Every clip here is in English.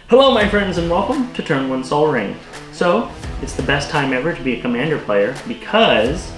Hello my friends and welcome to Turn 1 Sol Ring. So, it's the best time ever to be a Commander player because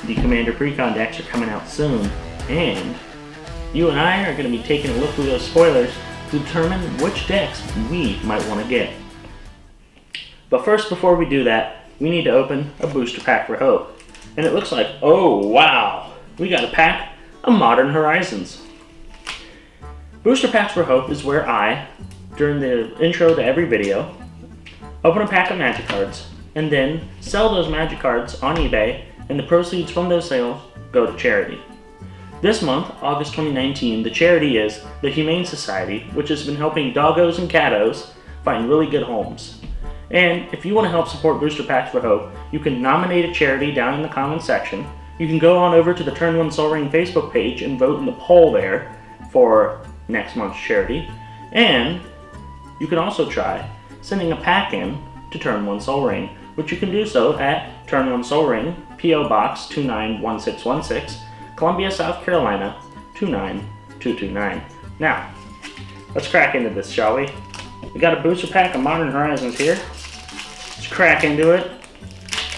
the Commander Precon decks are coming out soon, and you and I are going to be taking a look through those spoilers to determine which decks we might want to get. But first, before we do that, we need to open a booster pack for Hope. And it looks like, oh wow, we got a pack of Modern Horizons. Booster Packs for Hope is where I, during the intro to every video, open a pack of Magic cards, and then sell those Magic cards on eBay, and the proceeds from those sales go to charity. This month, August 2019, the charity is the Humane Society, which has been helping doggos and cattos find really good homes. And if you want to help support Booster Packs for Hope, you can nominate a charity down in the comments section. You can go on over to the Turn 1 Sol Ring Facebook page and vote in the poll there for next month's charity. And you can also try sending a pack in to Turn 1 Sol Ring, which you can do so at Turn 1 Sol Ring, P.O. Box 291616, Columbia, South Carolina 29229. Now, let's crack into this, shall we? We got a booster pack of Modern Horizons here. Let's crack into it.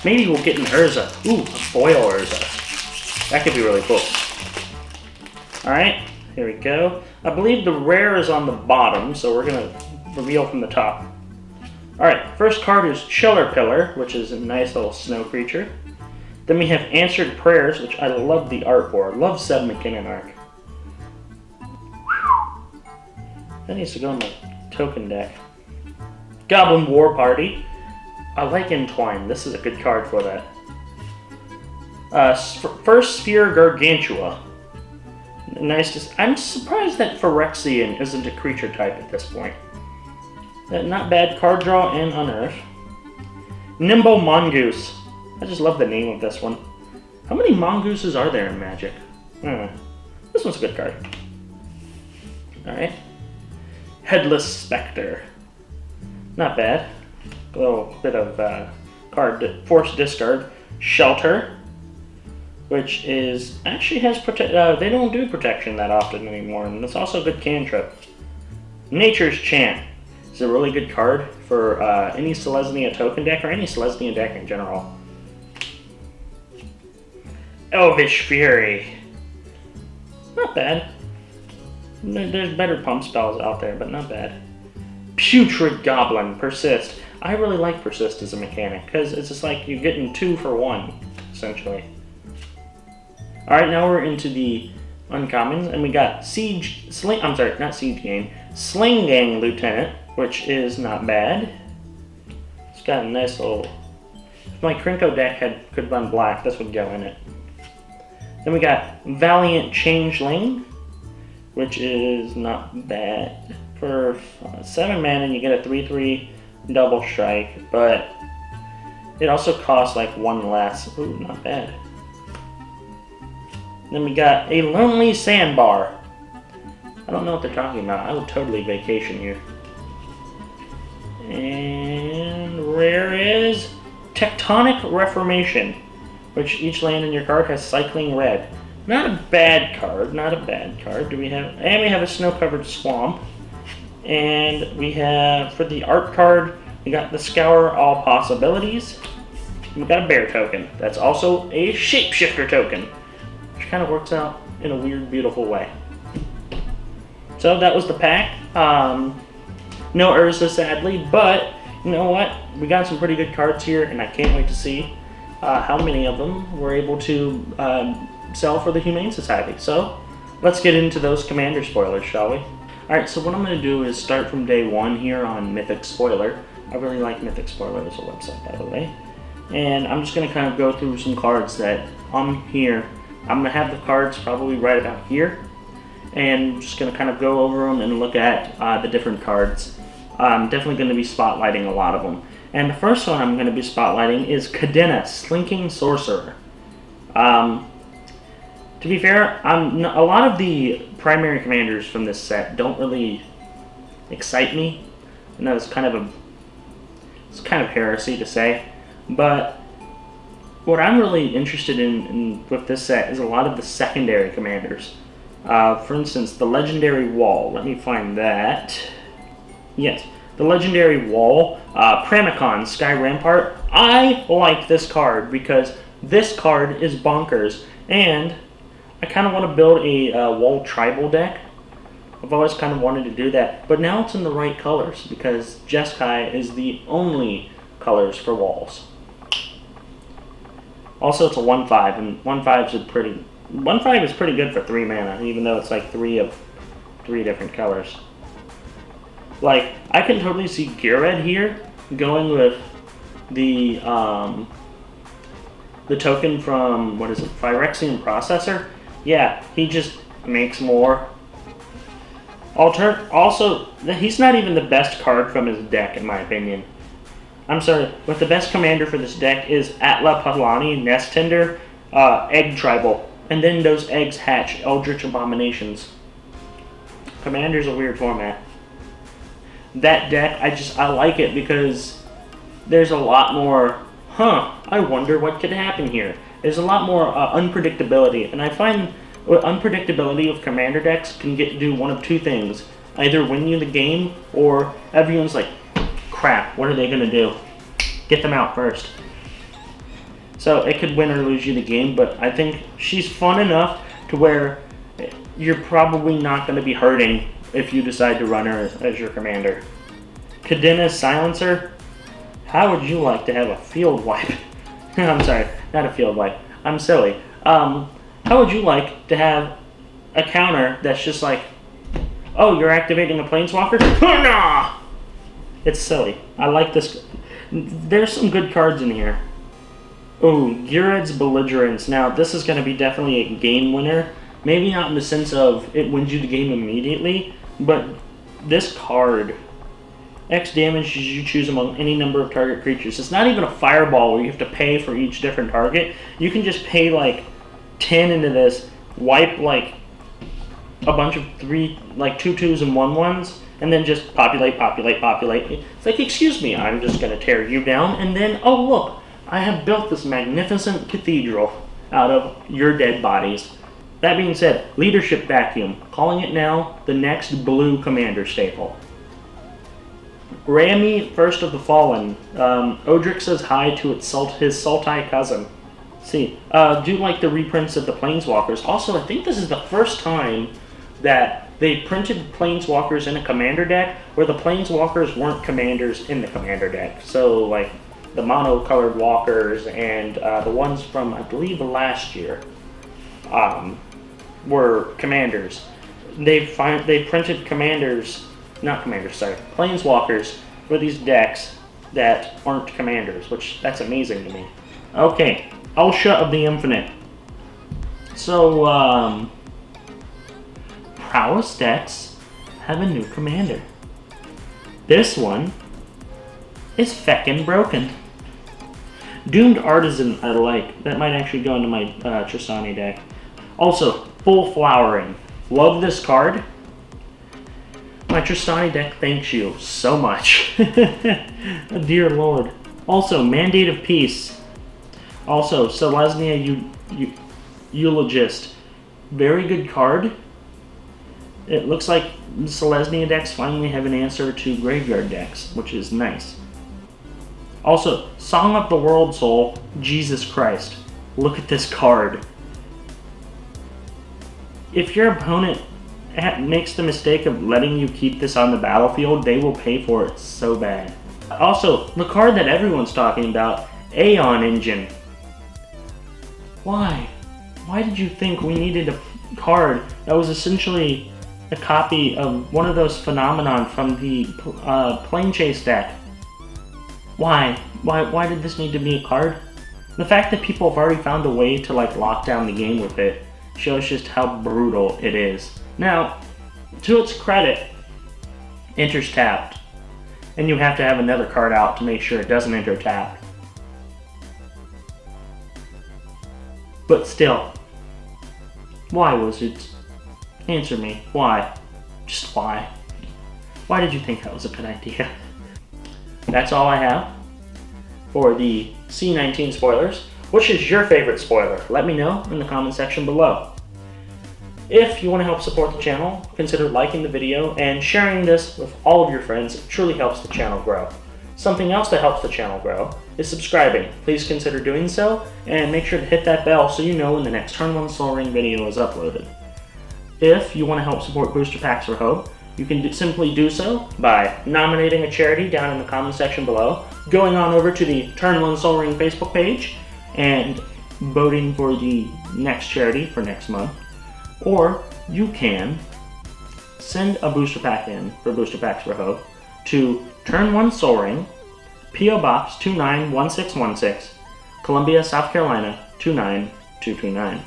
Maybe we'll get an Urza. Ooh, a foil Urza. That could be really cool. Alright, here we go. I believe the rare is on the bottom, so we're going to reveal from the top. Alright, first card is Chiller Pillar, which is a nice little snow creature. Then we have Answered Prayers, which I love the art for. I love Seb McKinnon art. That needs to go in my token deck. Goblin War Party. I like Entwine. This is a good card for that. First Sphere Gargantua. Nice. I'm surprised that Phyrexian isn't a creature type at this point. Not bad. Card draw and unearth. Nimble Mongoose. I just love the name of this one. How many mongooses are there in Magic? This one's a good card. Alright. Headless Spectre. Not bad. A little bit of card force discard. Shelter, which is actually has they don't do protection that often anymore, and it's also a good cantrip. Nature's Chant is a really good card for any Selesnya token deck or any Selesnya deck in general. Elvish Fury. Not bad. There's better pump spells out there, but not bad. Putrid Goblin. Persist. I really like Persist as a mechanic, because it's just like you're getting 2 for 1, essentially. Alright, now we're into the uncommons, and we got Sling Gang Lieutenant, which is not bad. It's got a nice little... If my Krinko deck could run black, this would go in it. Then we got Valiant Changeling, which is not bad. For 7 mana, you get a 3/3 double strike, but it also costs like 1 less. Ooh, not bad. Then we got a Lonely Sandbar. I don't know what they're talking about. I would totally vacation here. And rare is Tectonic Reformation, which each land in your card has Cycling Red. Not a bad card, not a bad card. We have a Snow-Covered Swamp. And we have, for the art card, we got the Scour All Possibilities. We got a Bear token. That's also a Shapeshifter token, which kind of works out in a weird, beautiful way. So that was the pack. No Urza, sadly, but you know what? We got some pretty good cards here, and I can't wait to see how many of them we're able to sell for the Humane Society. So let's get into those Commander spoilers, shall we? Alright, so what I'm going to do is start from day 1 here on Mythic Spoiler. I really like Mythic Spoiler as a website, by the way. And I'm just going to kind of go through some cards that on here. I'm going to have the cards probably right about here. And I'm just going to kind of go over them and look at the different cards. I'm definitely going to be spotlighting a lot of them. And the first one I'm going to be spotlighting is Cadena, Slinking Sorcerer. To be fair, a lot of the primary commanders from this set don't really excite me. I know it's kind of heresy to say, but what I'm really interested in with this set is a lot of the secondary commanders. For instance, the Legendary Wall. Let me find that. Yes, The legendary wall, Pramicon, Sky Rampart. I like this card because this card is bonkers, and I kind of want to build a wall tribal deck. I've always kind of wanted to do that, but now it's in the right colors because Jeskai is the only colors for walls. Also, it's a 1/5, and 1/5 is pretty good for 3 mana, even though it's like 3 of 3 different colors. Like, I can totally see Geared here going with the token from, what is it, Phyrexian Processor? Yeah, he just makes more. Also, he's not even the best card from his deck, in my opinion. I'm sorry, but the best commander for this deck is Atla Palani, Nest Tender, Egg Tribal, and then those eggs hatch Eldritch Abominations. Commander's a weird format. That deck, I like it because there's a lot more, I wonder what could happen here. There's a lot more unpredictability, and I find unpredictability of commander decks can do one of two things. Either win you the game, or everyone's like, crap, what are they going to do? Get them out first. So it could win or lose you the game, but I think she's fun enough to where you're probably not going to be hurting if you decide to run her as your commander. Cadena's Silencer. How would you like to have a field wipe? I'm sorry, not a field wipe. I'm silly. How would you like to have a counter that's just like, oh, you're activating a Planeswalker? Nah! It's silly. I like this. There's some good cards in here. Oh, Geared's Belligerence. Now, this is going to be definitely a game winner. Maybe not in the sense of it wins you the game immediately, but this card, X damage as you choose among any number of target creatures. It's not even a fireball where you have to pay for each different target. You can just pay like 10 into this, wipe like a bunch of 2/2s and 1/1s, and then just populate. It's like, excuse me, I'm just going to tear you down, and then, oh look, I have built this magnificent cathedral out of your dead bodies. That being said, Leadership Vacuum, calling it now the next blue commander staple. Rami, First of the Fallen. Odric says hi to his Sultai cousin. See, do like the reprints of the Planeswalkers. Also, I think this is the first time that they printed Planeswalkers in a commander deck where the Planeswalkers weren't commanders in the commander deck. So, like, the mono-colored walkers and the ones from, I believe, last year were commanders. They printed Planeswalkers for these decks that aren't commanders, which that's amazing to me. Okay, Ulsha of the Infinite. So, Prowess decks have a new commander. This one is feckin' broken. Doomed Artisan I like. That might actually go into my Tristani deck. Also, Full Flowering. Love this card. My Tristani deck thanks you so much. Dear Lord. Also, Mandate of Peace. Also, Selesnya Eulogist. Very good card. It looks like Selesnya decks finally have an answer to graveyard decks, which is nice. Also, Song of the World Soul, Jesus Christ. Look at this card. If your opponent makes the mistake of letting you keep this on the battlefield, they will pay for it so bad. Also, the card that everyone's talking about, Aeon Engine. Why? Why did you think we needed a card that was essentially a copy of one of those phenomenon from the Plane Chase deck? Why? Why did this need to be a card? The fact that people have already found a way to like lock down the game with it shows just how brutal it is. Now, to its credit, enters tapped, and you have to have another card out to make sure it doesn't enter tapped. But still, why, Wizards? Answer me. Why? Just why? Why did you think that was a good idea? That's all I have for the C19 spoilers. Which is your favorite spoiler? Let me know in the comment section below. If you want to help support the channel, consider liking the video and sharing this with all of your friends. It truly helps the channel grow. Something else that helps the channel grow is subscribing. Please consider doing so and make sure to hit that bell so you know when the next Turn 1 Soul Ring video is uploaded. If you want to help support Booster Packs for Hope, you can simply do so by nominating a charity down in the comment section below, going on over to the Turn 1 Soul Ring Facebook page, and voting for the next charity for next month. Or you can send a booster pack in for Booster Packs for Hope to Turn 1 Soul Ring, P.O. Box 291616, Columbia, South Carolina 29229.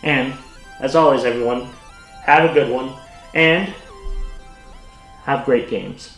And as always, everyone, have a good one and have great games.